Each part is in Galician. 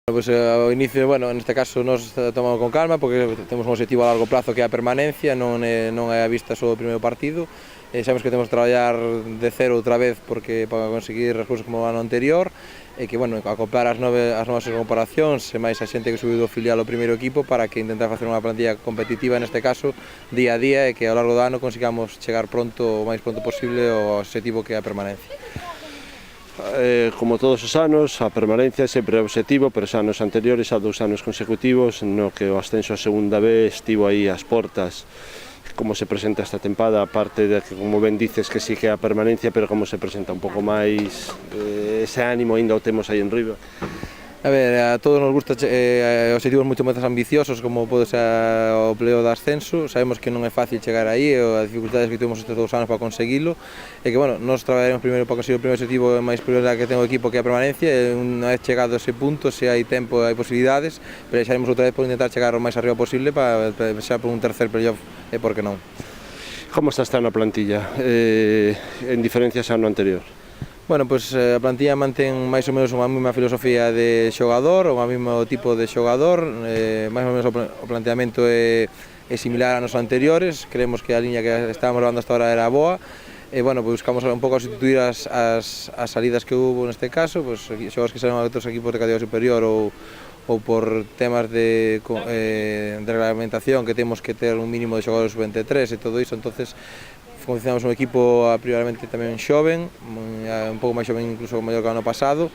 Pois ao inicio, bueno, neste caso nos tomamos con calma porque temos un objetivo a largo plazo que é a permanencia, non é a vista só do primeiro partido. Sabemos que temos que traballar de cero outra vez porque para conseguir recursos como o ano anterior e que, bueno, acoplar as novas comparacións e máis a xente que subiu do filial ao primeiro equipo para que intentar facer unha plantilla competitiva neste caso día a día e que ao largo do ano consigamos chegar pronto, o máis pronto posible ao objetivo que é a permanencia. Como todos os anos, a permanencia sempre é o objetivo, pero os anos anteriores, a 2 anos consecutivos, no que o ascenso a segunda B estivo aí ás portas. Como se presenta esta tempada, aparte de que, como ben dices, que sí que é a permanencia, pero como se presenta un pouco máis, ese ánimo ainda o temos aí en riba. A ver, a todos nos gusta objetivos moito máis ambiciosos como pode ser o pleo de ascenso. Sabemos que non é fácil chegar aí, as dificultades que temos estes 2 anos para conseguilo e que, bueno, nós traballaremos primeiro para conseguir o primeiro objetivo máis prioridade que ten o equipo, que é a permanencia, e unha vez chegado a ese punto, se hai tempo e hai posibilidades, pelexaremos outra vez por intentar chegar o máis arriba posible para xa por un tercer playoff e por que non. Como está esta na plantilla, en diferencias ao ano anterior? Bueno, pois a plantilla mantén máis ou menos unha mesma filosofía de xogador, o mesmo tipo de xogador, máis ou menos o planteamento é similar aos anteriores. Creemos que a liña que estábamos levando hasta ahora era boa e, bueno, pois buscamos un pouco sustituir as salidas que hubo neste caso, pois xogadores que saíron a outros equipos de categoría superior ou por temas de reglamentación que temos que ter un mínimo de xogadores sub-23 e todo iso, entonces condicionamos un equipo prioramente tamén xoven, un pouco máis xoven incluso maior que o ano pasado,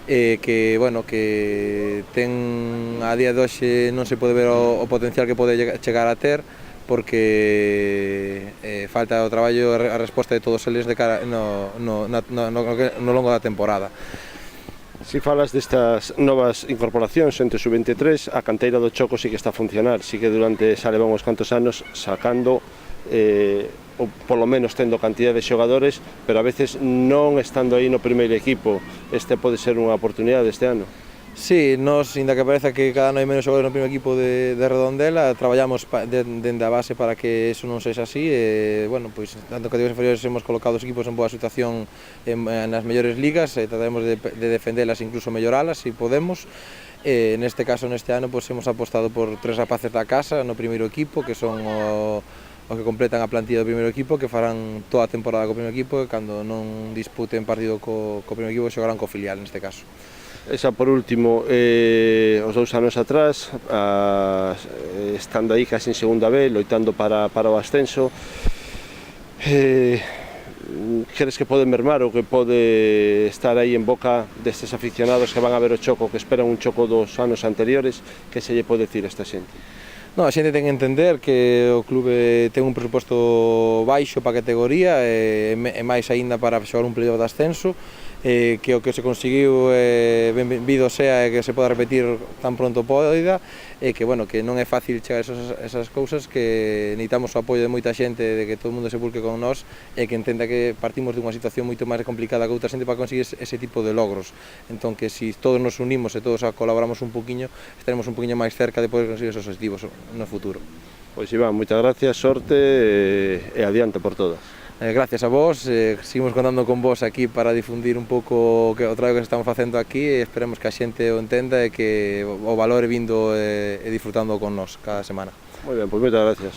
que, bueno, que ten a día de hoxe non se pode ver o potencial que pode chegar a ter porque falta o traballo e a resposta de todos eles de cara no longo da temporada. Si falas destas novas incorporacións entre sub-23, a canteira do Choco sí que está a funcionar, sí que durante xa levan uns cantos anos sacando ou polo menos tendo cantidad de xogadores, pero a veces non estando aí no primeiro equipo. Este pode ser unha oportunidade este ano. Sí, nós, inda que pareza que cada ano hai menos xogadores no primeiro equipo de Redondela, traballamos dende a base para que eso non sexa así e, bueno, pois, tanto en categorías inferiores hemos colocado os equipos en boa situación nas mellores ligas e trataremos de defendelas e incluso melloralas, se podemos. Neste caso, neste ano, pois, hemos apostado por 3 rapaces da casa no primeiro equipo, que son os que completan a plantilla do primeiro equipo, que farán toda a temporada co primeiro equipo e cando non disputen partido co primeiro equipo xogarán co filial neste caso. Esa por último, os 2 anos atrás, estando aí casi en segunda B, loitando para o ascenso, crees que pode mermar ou que pode estar aí en boca destes aficionados que van a ver o Choco, que esperan un Choco dos anos anteriores, que se lle pode dicir a esta xente? Non, a xente ten que entender que o clube ten un presuposto baixo para a categoría e máis aínda para xogar un playoff de ascenso, que o que se conseguiu benvido sea e que se poda repetir tan pronto poida e que, bueno, que non é fácil chegar a esas cousas, que necesitamos o apoio de moita xente, de que todo o mundo se volque con nós e que entenda que partimos de unha situación moito máis complicada que outra xente para conseguir ese tipo de logros. Entón, que se todos nos unimos e todos colaboramos un poquinho, estaremos un poquinho máis cerca de poder conseguir esos objetivos no futuro. Pois Iván, moitas gracias, sorte e adiante por todo. Gracias a vos, seguimos contando con vos aquí para difundir un pouco o traballo que estamos facendo aquí e esperemos que a xente o entenda e que o valore vindo e disfrutando con nós cada semana. Moi ben, pois moitas gracias.